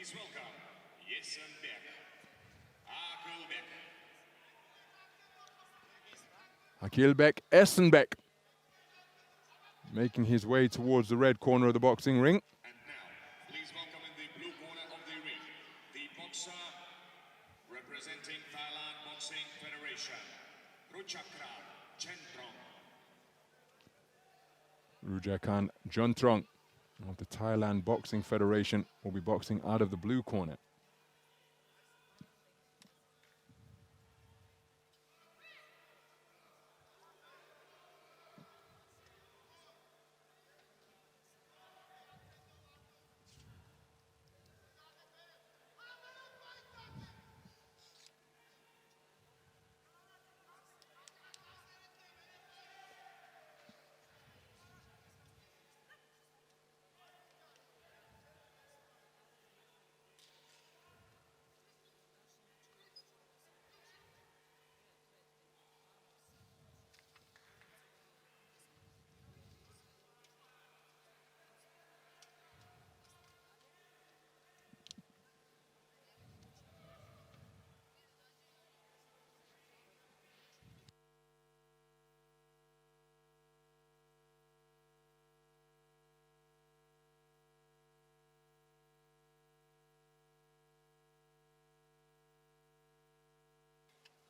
Please welcome ESENBEK Akylbek. Akylbek ESENBEK making his way towards the red corner of the boxing ring. And now, please welcome in the blue corner of the ring, the boxer representing Thailand Boxing Federation, Rujakran Rujakran JUNTRONG of the Thailand Boxing Federation will be boxing out of the blue corner.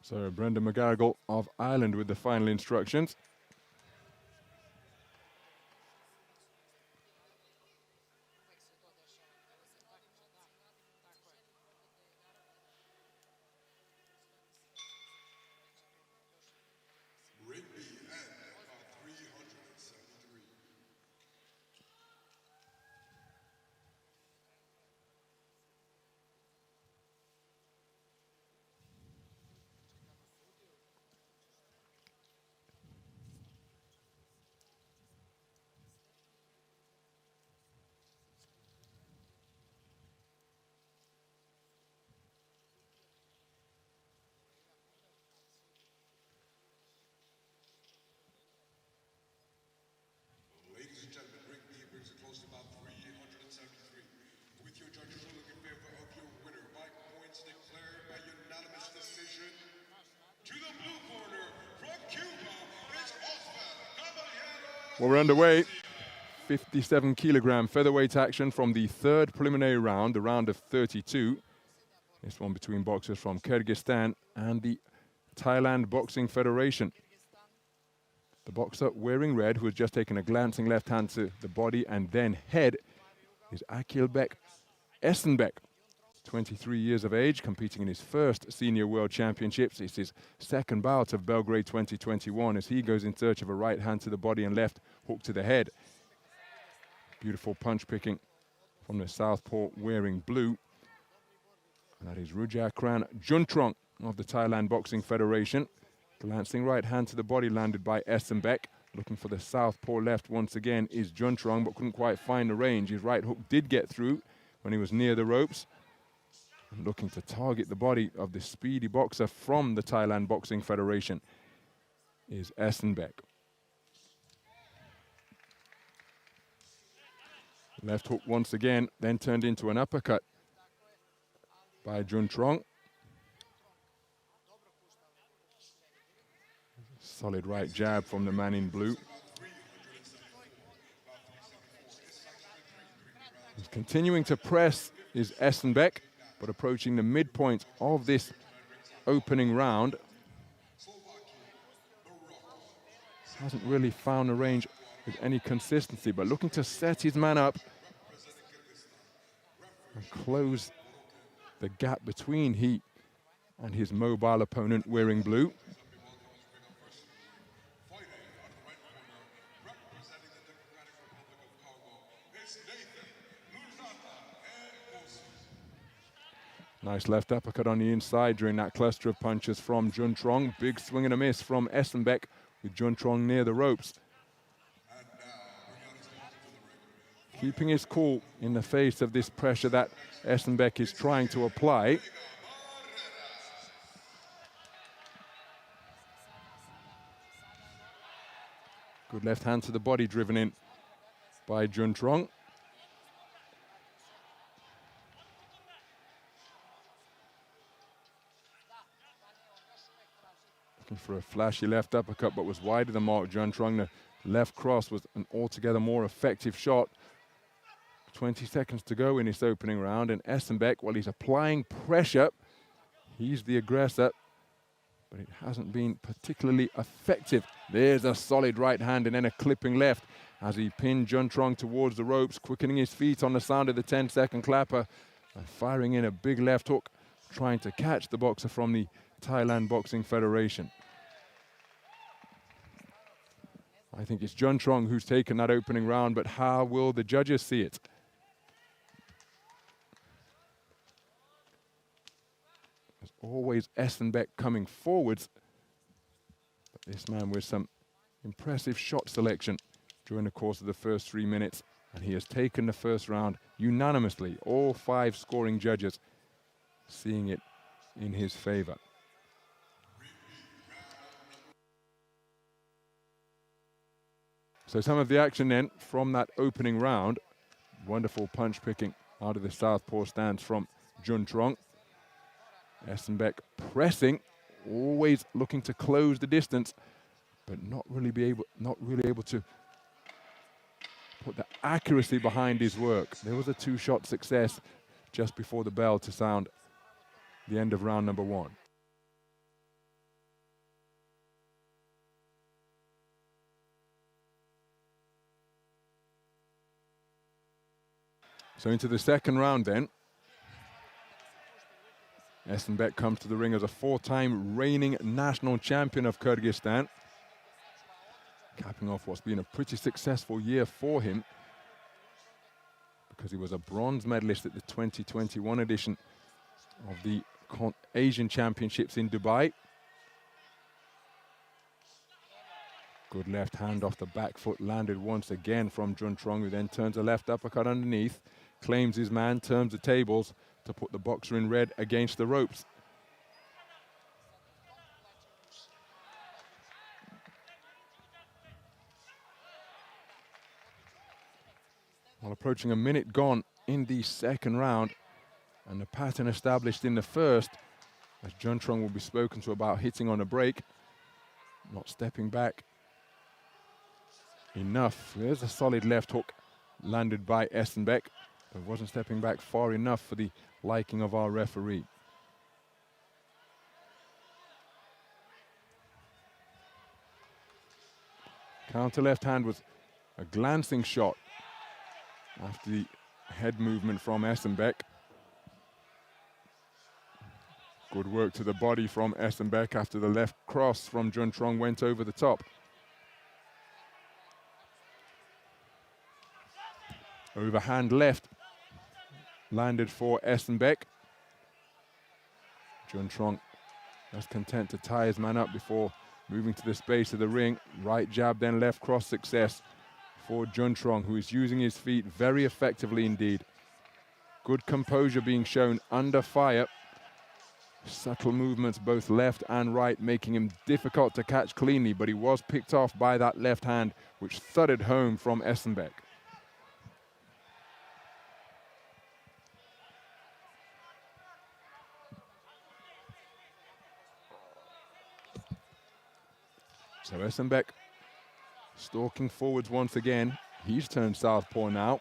So Brendan McGarrigle of Ireland with the final instructions. Ladies and gentlemen, ring B brings it close to about 373. With your judges ruling in favor of your winner by points declared by unanimous decision. To the blue corner from Cuba, it's Osvaldo. Well, we're underway. 57-kilogram featherweight action from the third preliminary round, the round of 32. This one between boxers from Kyrgyzstan and the Thailand Boxing Federation. The boxer wearing red, who has just taken a glancing left hand to the body and then head, is Akylbek ESENBEK, 23 years of age, competing in his first senior world championships. It's his second bout of Belgrade 2021 as he goes in search of a right hand to the body and left hook to the head. Beautiful punch picking from the southpaw wearing blue. And that is Rujakran JUNTRONG of the Thailand Boxing Federation. Glancing right hand to the body landed by ESENBEK. Looking for the southpaw left once again is JUNTRONG, but couldn't quite find the range. His right hook did get through when he was near the ropes. And looking to target the body of the speedy boxer from the Thailand Boxing Federation is ESENBEK. Left hook once again, then turned into an uppercut by JUNTRONG. Solid right jab from the man in blue. He's continuing to press is ESENBEK, but approaching the midpoint of this opening round. Hasn't really found a range with any consistency, but looking to set his man up and close the gap between he and his mobile opponent wearing blue. Nice left uppercut on the inside during that cluster of punches from JUNTRONG. Big swing and a miss from ESENBEK with JUNTRONG near the ropes. Keeping his cool in the face of this pressure that ESENBEK is trying to apply. Good left hand to the body driven in by JUNTRONG. Looking for a flashy left uppercut, but was wide of the mark. Juntrong, the left cross was an altogether more effective shot. 20 seconds to go in this opening round, and ESENBEK, while he's applying pressure, he's the aggressor, but it hasn't been particularly effective. There's a solid right hand and then a clipping left as he pinned Juntrong towards the ropes, quickening his feet on the sound of the 10-second clapper and firing in a big left hook, trying to catch the boxer from the Thailand Boxing Federation. I think it's Juntrong who's taken that opening round, but how will the judges see it? There's always ESENBEK coming forwards, but this man with some impressive shot selection during the course of the first 3 minutes, and he has taken the first round unanimously, all 5 scoring judges seeing it in his favor. So some of the action then from that opening round. Wonderful punch picking out of the southpaw stance from Juntrong. ESENBEK pressing, always looking to close the distance, but not really able to put the accuracy behind his work. There was a 2-shot success just before the bell to sound the end of round number 1. So into the second round then. ESENBEK comes to the ring as a 4-time reigning national champion of Kyrgyzstan, capping off what's been a pretty successful year for him, because he was a bronze medalist at the 2021 edition of the Asian Championships in Dubai. Good left hand off the back foot, landed once again from Juntrong, who then turns a left uppercut underneath, claims his man, turns the tables to put the boxer in red against the ropes. Well, approaching a minute gone in the second round, and the pattern established in the first, as Juntrong will be spoken to about hitting on a break, not stepping back enough. There's a solid left hook landed by ESENBEK, but wasn't stepping back far enough for the liking of our referee. Counter left hand was a glancing shot after the head movement from ESENBEK. Good work to the body from ESENBEK after the left cross from Juntrong went over the top. Overhand left landed for ESENBEK. Juntrong was content to tie his man up before moving to the space of the ring. Right jab, then left cross success for Juntrong, who is using his feet very effectively indeed. Good composure being shown under fire. Subtle movements both left and right, making him difficult to catch cleanly, but he was picked off by that left hand, which thudded home from ESENBEK. So ESENBEK stalking forwards once again. He's turned southpaw now.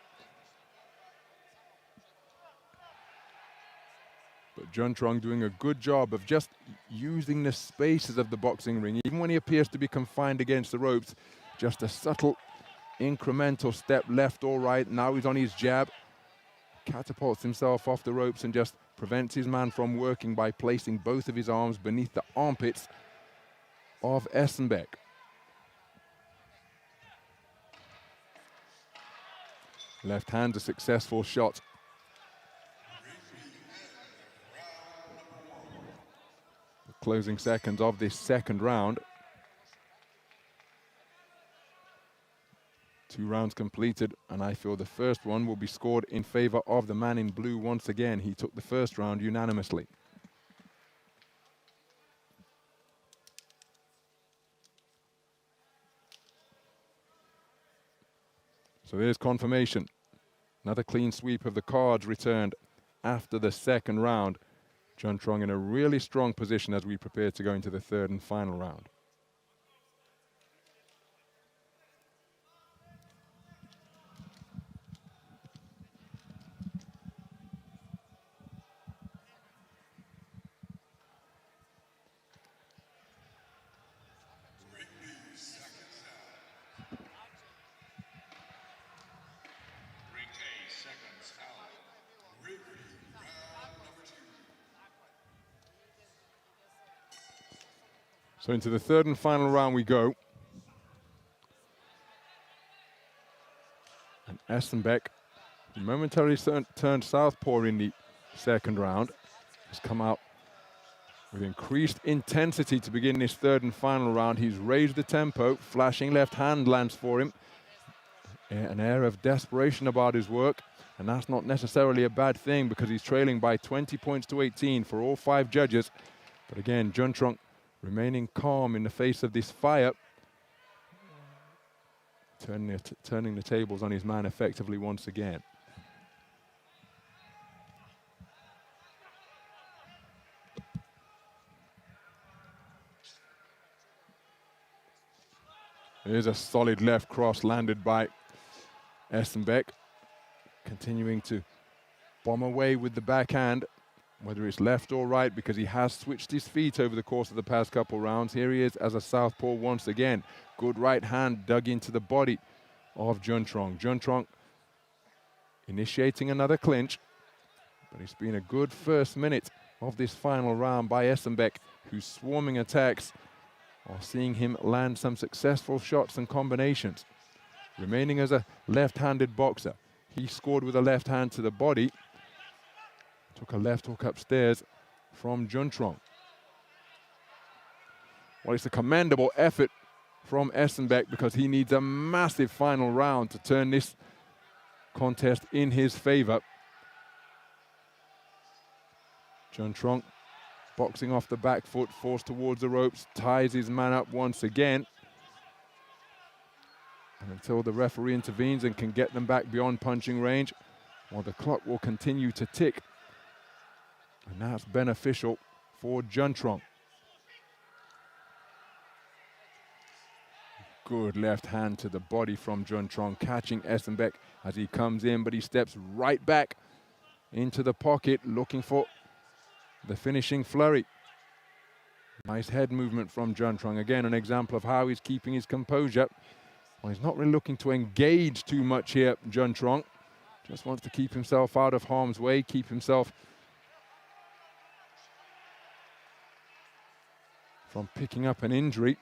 But Juntrong doing a good job of just using the spaces of the boxing ring. Even when he appears to be confined against the ropes, just a subtle incremental step left or right. Now he's on his jab. Catapults himself off the ropes and just prevents his man from working by placing both of his arms beneath the armpits of ESENBEK. Left hand, a successful shot. The closing seconds of this second round. 2 rounds completed, and I feel the first one will be scored in favor of the man in blue once again. He took the first round unanimously. So there's confirmation. Another clean sweep of the cards returned after the second round. JUNTRONG in a really strong position as we prepare to go into the third and final round. So into the third and final round we go. And ESENBEK, who momentarily turned southpaw in the second round, has come out with increased intensity to begin this third and final round. He's raised the tempo, flashing left hand lands for him. An air of desperation about his work, and that's not necessarily a bad thing because he's trailing by 20 points to 18 for all 5 judges. But again, JUNTRONG remaining calm in the face of this fire, turning the tables on his man effectively once again. Here's a solid left cross landed by ESENBEK, continuing to bomb away with the backhand, whether it's left or right, because he has switched his feet over the course of the past couple rounds. Here he is as a southpaw once again. Good right hand dug into the body of JUNTRONG. JUNTRONG initiating another clinch, but it's been a good first minute of this final round by ESENBEK, whose swarming attacks are seeing him land some successful shots and combinations. Remaining as a left-handed boxer, he scored with a left hand to the body. Took a left hook upstairs from JUNTRONG. Well, it's a commendable effort from ESENBEK because he needs a massive final round to turn this contest in his favor. JUNTRONG boxing off the back foot, forced towards the ropes, ties his man up once again. And until the referee intervenes and can get them back beyond punching range, well, the clock will continue to tick. And that's beneficial for JUNTRONG. Good left hand to the body from JUNTRONG, catching ESENBEK as he comes in, but he steps right back into the pocket, looking for the finishing flurry. Nice head movement from JUNTRONG. Again, an example of how he's keeping his composure. Well, he's not really looking to engage too much here, JUNTRONG. Just wants to keep himself out of harm's way, keep himself from picking up an injury.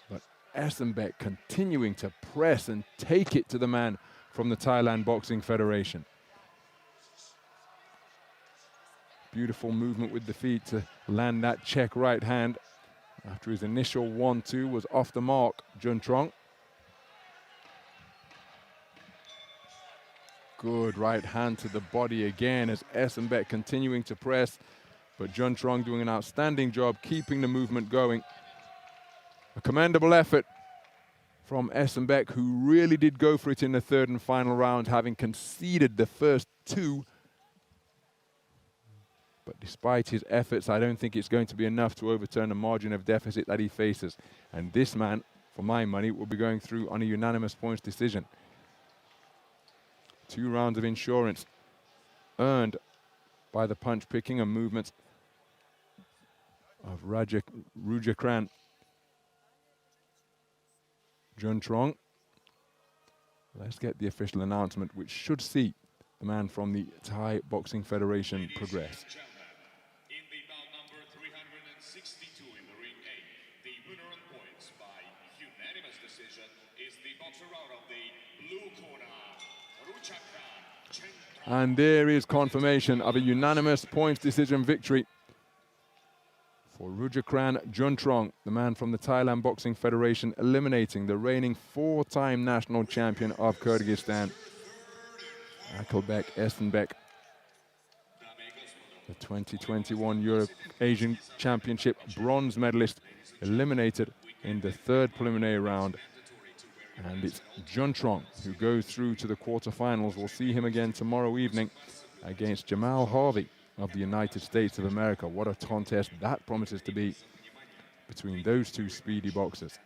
But ESENBEK continuing to press and take it to the man from the Thailand Boxing Federation. Beautiful movement with the feet to land that check right hand after his initial 1-2 was off the mark, JUNTRONG. Good right hand to the body again as ESENBEK continuing to press, but JUNTRONG doing an outstanding job keeping the movement going. A commendable effort from ESENBEK, who really did go for it in the third and final round, having conceded the first 2. But despite his efforts, I don't think it's going to be enough to overturn the margin of deficit that he faces. And this man, for my money, will be going through on a unanimous points decision. 2 rounds of insurance earned by the punch picking and movements of Rujakran. JUNTRONG. Let's get the official announcement, which should see the man from the Thai Boxing Federation progress. In the bout number 362 in the ring A, the winner on points by unanimous decision is the boxer out of the blue corner, Rujakran. And there is confirmation of a unanimous points decision victory for Rujakran JUNTRONG, the man from the Thailand Boxing Federation, eliminating the reigning 4-time national champion of Kyrgyzstan, Akylbek ESENBEK, the 2021 Europe Asian Championship bronze medalist, eliminated in the third preliminary round. And it's JUNTRONG who goes through to the quarterfinals. We'll see him again tomorrow evening against Jamal Harvey of the United States of America. What a contest that promises to be between those two speedy boxers.